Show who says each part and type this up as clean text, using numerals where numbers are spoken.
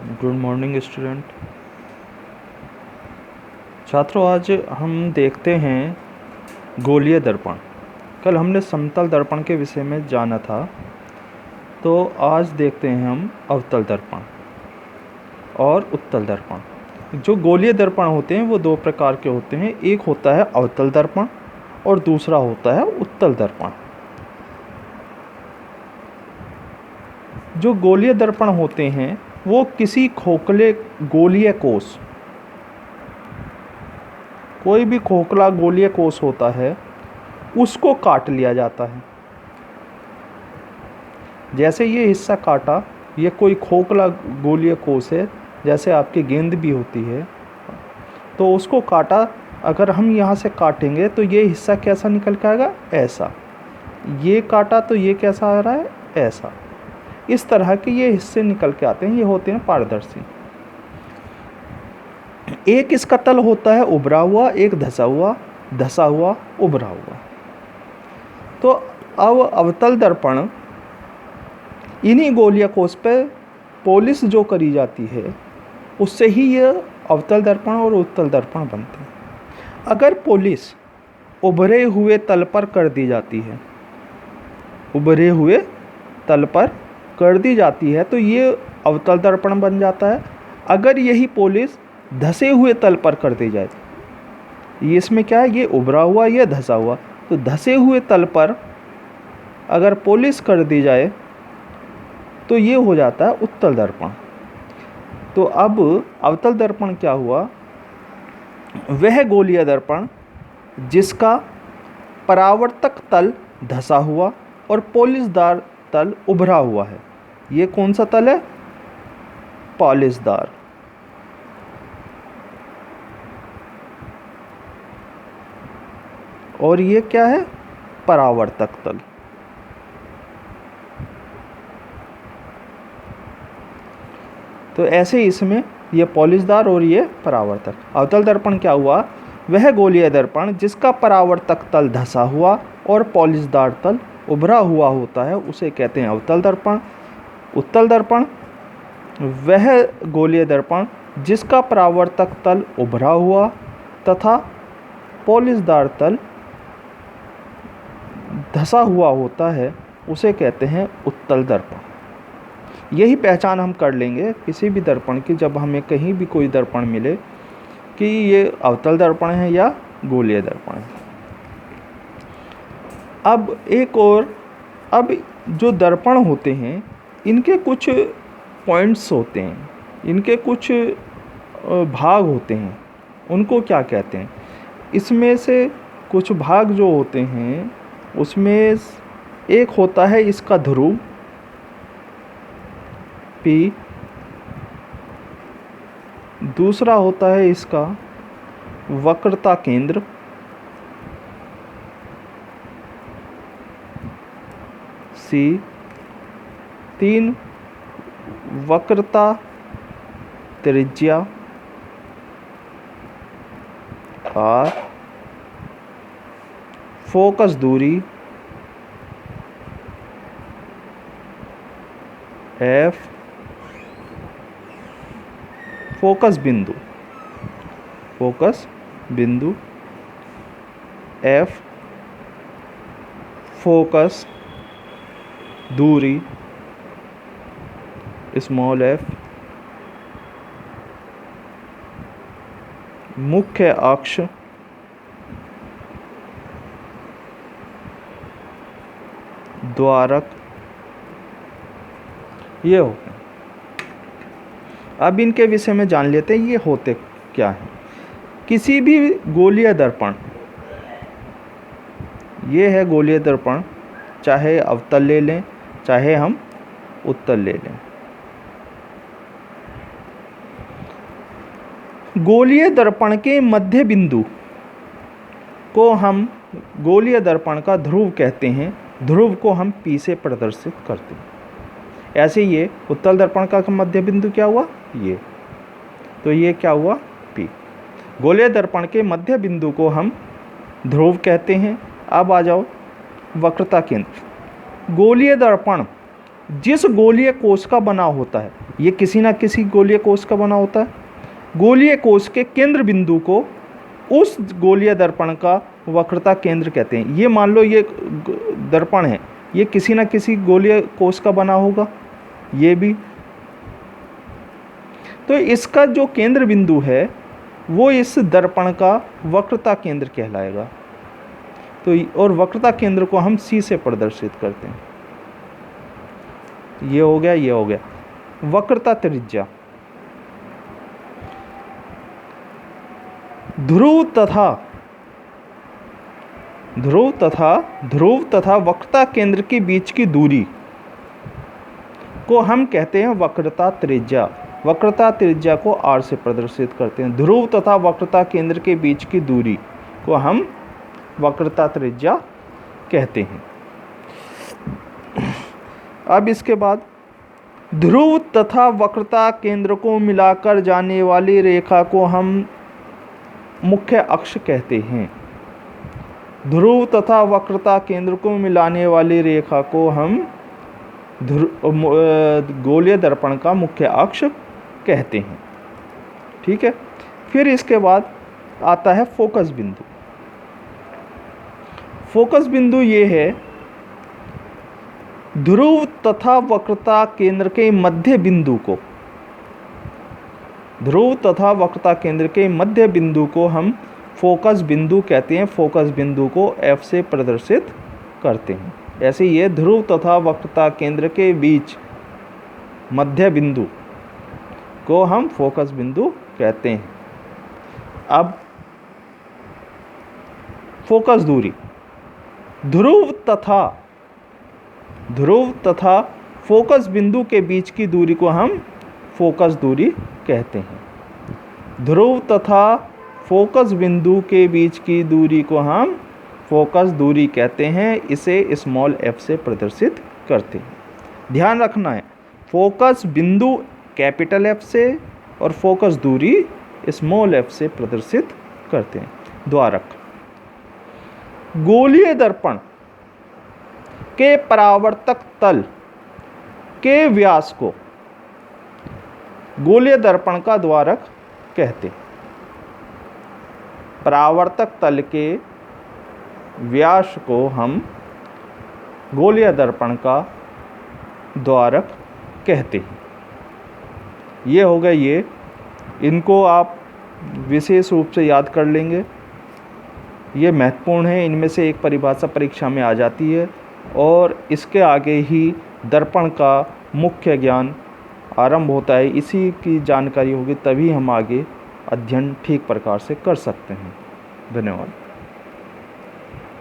Speaker 1: Good morning student. छात्रों, आज हम देखते हैं गोलीय दर्पण। कल हमने समतल दर्पण के विषय में जाना था, तो आज देखते हैं हम अवतल दर्पण और उत्तल दर्पण। जो गोलीय दर्पण होते हैं वो दो प्रकार के होते हैं, एक होता है अवतल दर्पण और दूसरा होता है उत्तल दर्पण। जो गोलीय दर्पण होते हैं वो किसी खोखले गोलीय कोष, कोई भी खोखला गोलीय कोष होता है उसको काट लिया जाता है। जैसे ये हिस्सा काटा, ये कोई खोखला गोलीय कोष है, जैसे आपकी गेंद भी होती है, तो उसको काटा। अगर हम यहाँ से काटेंगे तो ये हिस्सा कैसा निकल के आएगा, ऐसा। ये काटा तो ये कैसा आ रहा है, ऐसा। इस तरह के ये हिस्से निकल के आते हैं, ये होते हैं पारदर्शी। एक इसका तल होता है उभरा हुआ, एक धसा हुआ उभरा हुआ। तो अब अवतल दर्पण, इन्हीं गोलीय कोष पे पॉलिश जो करी जाती है उससे ही ये अवतल दर्पण और उत्तल दर्पण बनते हैं। अगर पॉलिश उभरे हुए तल पर कर दी जाती है, उभरे हुए तल पर कर दी जाती है तो ये अवतल दर्पण बन जाता है। अगर यही पॉलिश धसे हुए तल पर कर दी जाए, ये इसमें क्या है, ये उभरा हुआ, ये धसा हुआ, तो धसे हुए तल पर अगर पॉलिश कर दी जाए तो ये हो जाता है उत्तल दर्पण। तो अब अवतल दर्पण क्या हुआ, वह गोलीय दर्पण जिसका परावर्तक तल धसा हुआ और पॉलिशदार तल उभरा हुआ है। ये कौन सा तल है, पॉलिशदार। और ये क्या है, परावर्तक तल। तो ऐसे इसमें ये पॉलिशदार और ये परावर्तक। अवतल दर्पण क्या हुआ, वह गोलीय दर्पण जिसका परावर्तक तल धसा हुआ और पॉलिशदार तल उभरा हुआ होता है, उसे कहते हैं अवतल दर्पण। उत्तल दर्पण, वह गोलीय दर्पण जिसका परावर्तक तल उभरा हुआ तथा पॉलिशदार तल धसा हुआ होता है, उसे कहते हैं उत्तल दर्पण। यही पहचान हम कर लेंगे किसी भी दर्पण की, जब हमें कहीं भी कोई दर्पण मिले कि ये अवतल दर्पण है या गोलीय दर्पण है। अब एक और, अब जो दर्पण होते हैं इनके कुछ पॉइंट्स होते हैं, इनके कुछ भाग होते हैं, उनको क्या कहते हैं। इसमें से कुछ भाग जो होते हैं उसमें एक होता है इसका ध्रुव P, दूसरा होता है इसका वक्रता केंद्र C, 3 वक्रता त्रिज्या R, फोकस दूरी F, फोकस बिंदु F, फोकस दूरी स्मॉल f, मुख्य अक्ष द्वारक, ये होते हैं। अब इनके विषय में जान लेते हैं ये होते क्या है। किसी भी गोलीय दर्पण, ये है गोलीय दर्पण, चाहे अवतल ले लें चाहे हम उत्तल ले लें। गोलीय दर्पण के मध्य बिंदु को हम गोलीय दर्पण का ध्रुव कहते हैं। ध्रुव को हम P से प्रदर्शित करते हैं। ऐसे ये उत्तल दर्पण का मध्य बिंदु क्या हुआ, ये, तो ये क्या हुआ, P। गोलीय दर्पण के मध्य बिंदु को हम ध्रुव कहते हैं। अब आ जाओ वक्रता केंद्र। गोलीय दर्पण जिस गोलीय कोश का बना होता है, ये किसी ना किसी गोलीय कोश का बना होता है, गोलीय कोश के केंद्र बिंदु को उस गोलीय दर्पण का वक्रता केंद्र कहते हैं। ये मान लो ये दर्पण है, ये किसी ना किसी गोलीय कोश का बना होगा, ये भी। तो इसका जो केंद्र बिंदु है वो इस दर्पण का वक्रता केंद्र कहलाएगा। तो और वक्रता केंद्र को हम C से प्रदर्शित करते हैं। ये हो गया, ये हो गया। वक्रता त्रिज्या, ध्रुव तथा वक्रता केंद्र के बीच की दूरी को हम कहते हैं वक्रता त्रिज्या। वक्रता त्रिज्या को R से प्रदर्शित करते हैं। ध्रुव तथा वक्रता केंद्र के बीच की दूरी को हम वक्रता त्रिज्या कहते हैं। अब इसके बाद ध्रुव तथा वक्रता केंद्र को मिलाकर जाने वाली रेखा को हम मुख्य अक्ष कहते हैं। ध्रुव तथा वक्रता केंद्र को मिलाने वाली रेखा को हम गोलीय दर्पण का मुख्य अक्ष कहते हैं। ठीक है। फिर इसके बाद आता है फोकस बिंदु। फोकस बिंदु ये है ध्रुव तथा वक्रता केंद्र के मध्य बिंदु को, ध्रुव तथा वक्रता केंद्र के मध्य बिंदु को हम फोकस बिंदु कहते हैं। फोकस बिंदु को F से प्रदर्शित करते हैं। ऐसे ये ध्रुव तथा वक्रता केंद्र के बीच मध्य बिंदु को हम फोकस बिंदु कहते हैं। अब फोकस दूरी, ध्रुव तथा फोकस बिंदु के बीच की दूरी को हम फोकस दूरी कहते हैं। ध्रुव तथा फोकस बिंदु के बीच की दूरी को हम फोकस दूरी कहते हैं। इसे स्मॉल f से प्रदर्शित करते हैं। ध्यान रखना है, फोकस बिंदु कैपिटल F से और फोकस दूरी स्मॉल f से प्रदर्शित करते हैं। द्वारक, गोलीय दर्पण के परावर्तक तल के व्यास को गोलीय दर्पण का द्वारक कहते हैं। परावर्तक तल के व्यास को हम गोलीय दर्पण का द्वारक कहते हैं। ये हो गए ये, इनको आप विशेष रूप से याद कर लेंगे, ये महत्वपूर्ण है। इनमें से एक परिभाषा परीक्षा में आ जाती है और इसके आगे ही दर्पण का मुख्य ज्ञान आरंभ होता है। इसी की जानकारी होगी तभी हम आगे अध्ययन ठीक प्रकार से कर सकते हैं। धन्यवाद।